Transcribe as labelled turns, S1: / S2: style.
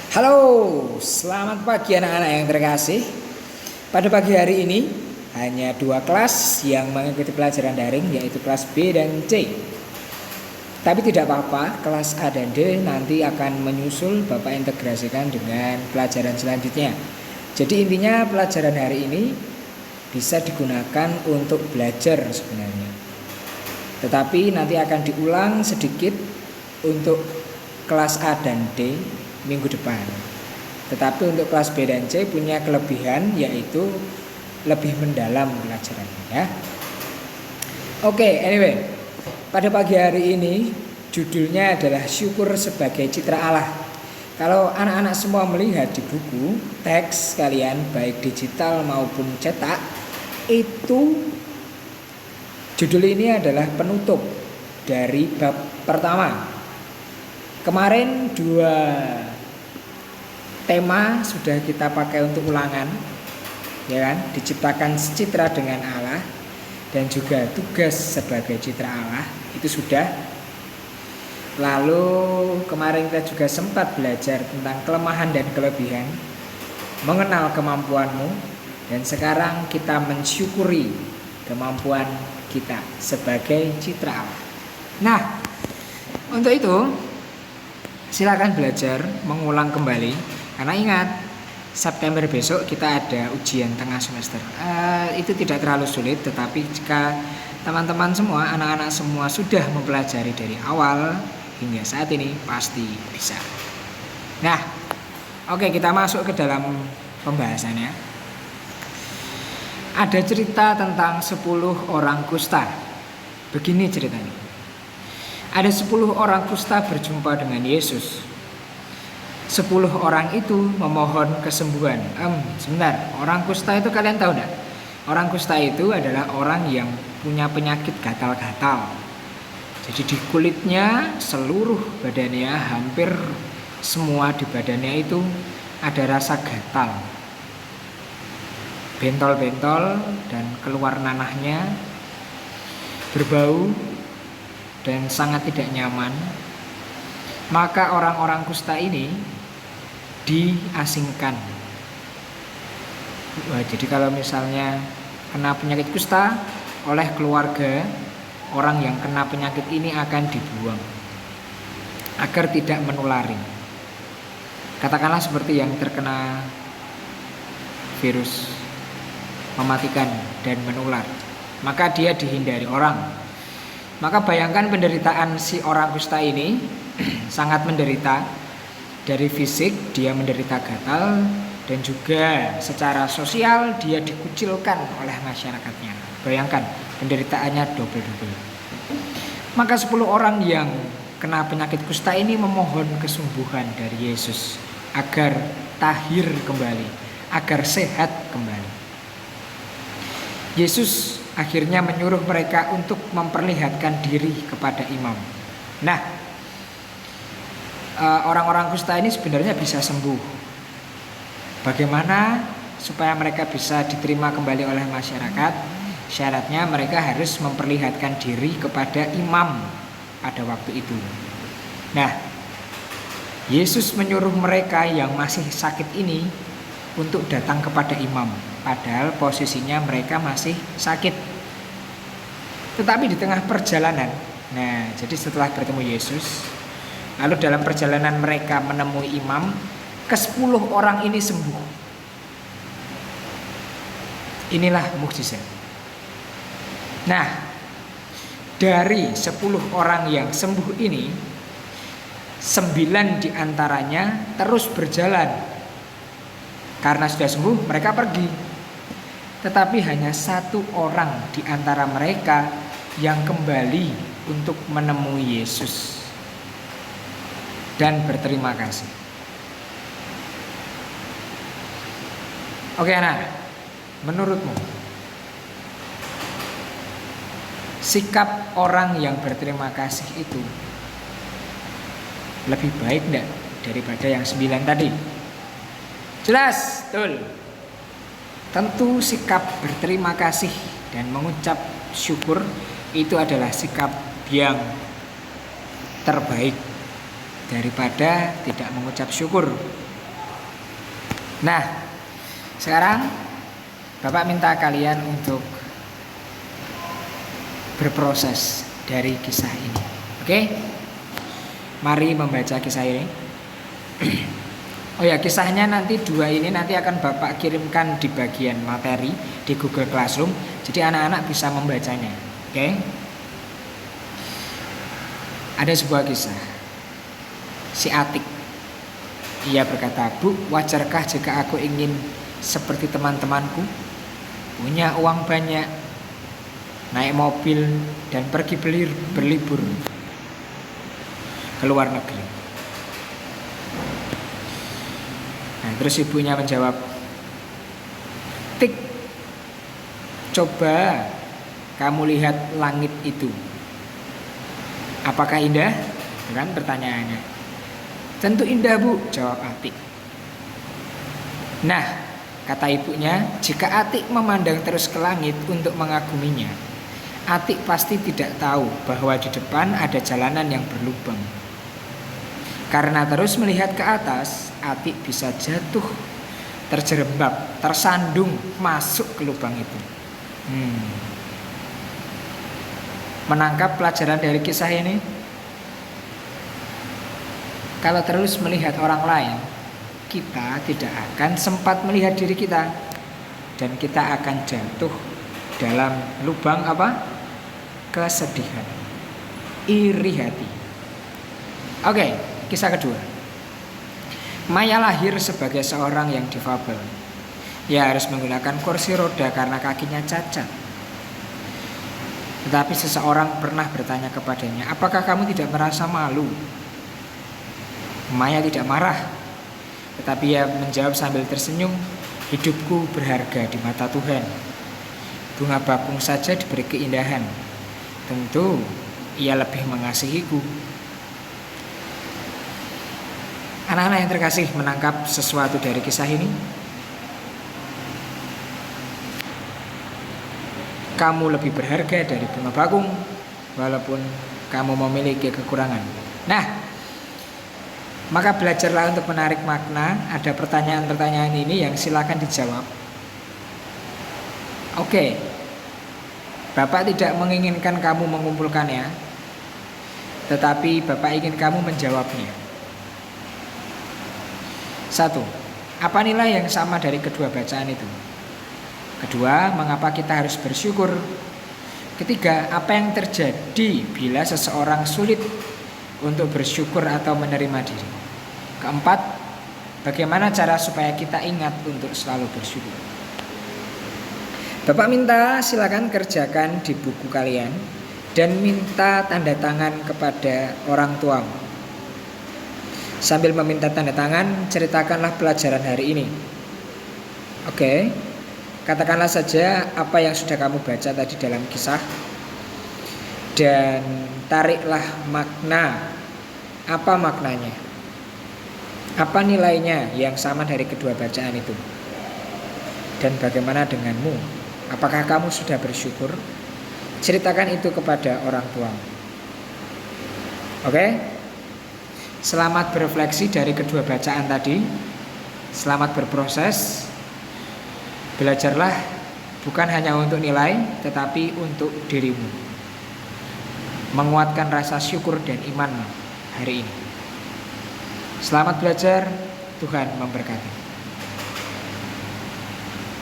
S1: Halo, selamat pagi anak-anak yang terkasih. Pada pagi hari ini hanya dua kelas yang mengikuti pelajaran daring, yaitu kelas B dan C. Tapi tidak apa-apa, kelas A dan D nanti akan menyusul Bapak integrasikan dengan pelajaran selanjutnya. Jadi intinya pelajaran hari ini bisa digunakan untuk belajar sebenarnya. Tetapi nanti akan diulang sedikit untuk kelas A dan D minggu depan. Tetapi untuk kelas B dan C punya kelebihan, yaitu lebih mendalam pelajarannya ya. Oke, anyway, pada pagi hari ini judulnya adalah syukur sebagai citra Allah. Kalau anak-anak semua melihat di buku teks kalian baik digital maupun cetak, itu judul ini adalah penutup dari bab pertama. Kemarin dua tema sudah kita pakai untuk ulangan, ya kan? Diciptakan citra dengan Allah dan juga tugas sebagai citra Allah itu sudah. Lalu kemarin kita juga sempat belajar tentang kelemahan dan kelebihan, mengenal kemampuanmu, dan sekarang kita mensyukuri kemampuan kita sebagai citra Allah. Nah, untuk itu silakan belajar mengulang kembali, karena ingat September besok kita ada ujian tengah semester. Itu tidak terlalu sulit, tetapi jika teman-teman semua, anak-anak semua sudah mempelajari dari awal hingga saat ini pasti bisa. Nah, oke, kita masuk ke dalam pembahasannya. Ada cerita tentang 10 orang kusta. Begini ceritanya. Ada 10 orang kusta berjumpa dengan Yesus. 10 orang itu memohon kesembuhan. Sebentar, orang kusta itu kalian tahu enggak? Orang kusta itu adalah orang yang punya penyakit gatal-gatal. Jadi di kulitnya, seluruh badannya, hampir semua di badannya itu ada rasa gatal, bentol-bentol dan keluar nanahnya, berbau dan sangat tidak nyaman. Maka orang-orang kusta ini diasingkan. Jadi kalau misalnya kena penyakit kusta oleh keluarga, orang yang kena penyakit ini akan dibuang agar tidak menulari. Katakanlah seperti yang terkena virus mematikan dan menular, maka dia dihindari orang. Maka bayangkan penderitaan si orang kusta ini sangat menderita. Dari fisik dia menderita gatal, dan juga secara sosial dia dikucilkan oleh masyarakatnya. Bayangkan penderitaannya double-double. Maka 10 orang yang kena penyakit kusta ini memohon kesembuhan dari Yesus agar tahir kembali, agar sehat kembali. Yesus akhirnya menyuruh mereka untuk memperlihatkan diri kepada imam. Nah, orang-orang kusta ini sebenarnya bisa sembuh. Bagaimana supaya mereka bisa diterima kembali oleh masyarakat? Syaratnya mereka harus memperlihatkan diri kepada imam pada waktu itu. Nah, Yesus menyuruh mereka yang masih sakit ini untuk datang kepada imam, padahal posisinya mereka masih sakit. Tetapi di tengah perjalanan, nah jadi setelah bertemu Yesus, lalu dalam perjalanan mereka menemui imam, ke-10 orang ini sembuh. Inilah mukjizat. Nah, dari 10 orang yang sembuh ini, 9 diantaranya terus berjalan. Karena sudah sembuh, mereka pergi. Tetapi hanya 1 orang di antara mereka yang kembali untuk menemui Yesus dan berterima kasih. Oke anak, menurutmu sikap orang yang berterima kasih itu lebih baik enggak daripada yang 9 tadi? Jelas, betul. Tentu sikap berterima kasih dan mengucap syukur itu adalah sikap yang terbaik daripada tidak mengucap syukur. Nah, sekarang Bapak minta kalian untuk berproses dari kisah ini. Oke? Mari membaca kisah ini. Oh ya, kisahnya nanti 2 ini nanti akan Bapak kirimkan di bagian materi di Google Classroom. Jadi anak-anak bisa membacanya. Oke? Ada sebuah kisah. Si Atik. Ia berkata, "Bu, wajarkah jika aku ingin seperti teman-temanku? Punya uang banyak, naik mobil, dan pergi berlibur ke luar negeri." Nah, terus ibunya menjawab, "Tik, coba kamu lihat langit itu. Apakah indah?" Kan pertanyaannya. "Tentu indah, Bu," jawab Atik. Nah, kata ibunya, jika Atik memandang terus ke langit untuk mengaguminya, Atik pasti tidak tahu bahwa di depan ada jalanan yang berlubang. Karena terus melihat ke atas, Atik bisa jatuh, terjerembab, tersandung, masuk ke lubang itu. Menangkap pelajaran dari kisah ini? Kalau terus melihat orang lain, kita tidak akan sempat melihat diri kita, dan kita akan jatuh dalam lubang apa? Kesedihan, iri hati. Oke, kisah kedua. Maya lahir sebagai seorang yang difabel. Ia harus menggunakan kursi roda karena kakinya cacat. Tetapi seseorang pernah bertanya kepadanya, "Apakah kamu tidak merasa malu?" Maya tidak marah, tetapi ia menjawab sambil tersenyum, "Hidupku berharga di mata Tuhan. Bunga bakung saja diberi keindahan. Tentu ia lebih mengasihiku." Anak-anak yang terkasih, menangkap sesuatu dari kisah ini? Kamu lebih berharga dari bunga bakung, walaupun kamu memiliki kekurangan. Nah, maka belajarlah untuk menarik makna. Ada pertanyaan-pertanyaan ini yang silakan dijawab. Oke, Bapak tidak menginginkan kamu mengumpulkannya, tetapi Bapak ingin kamu menjawabnya. 1. Apa nilai yang sama dari kedua bacaan itu? 2. Mengapa kita harus bersyukur? 3. Apa yang terjadi bila seseorang sulit untuk bersyukur atau menerima diri? 4. Bagaimana cara supaya kita ingat untuk selalu bersyukur? Bapak minta silakan kerjakan di buku kalian dan minta tanda tangan kepada orang tuamu. Sambil meminta tanda tangan, ceritakanlah pelajaran hari ini. Oke, katakanlah saja apa yang sudah kamu baca tadi dalam kisah, dan tariklah makna. Apa maknanya? Apa nilainya yang sama dari kedua bacaan itu? Dan bagaimana denganmu? Apakah kamu sudah bersyukur? Ceritakan itu kepada orang tuamu. Oke? Selamat berefleksi dari kedua bacaan tadi. Selamat berproses. Belajarlah bukan hanya untuk nilai, tetapi untuk dirimu. Menguatkan rasa syukur dan iman hari ini. Selamat belajar, Tuhan memberkati.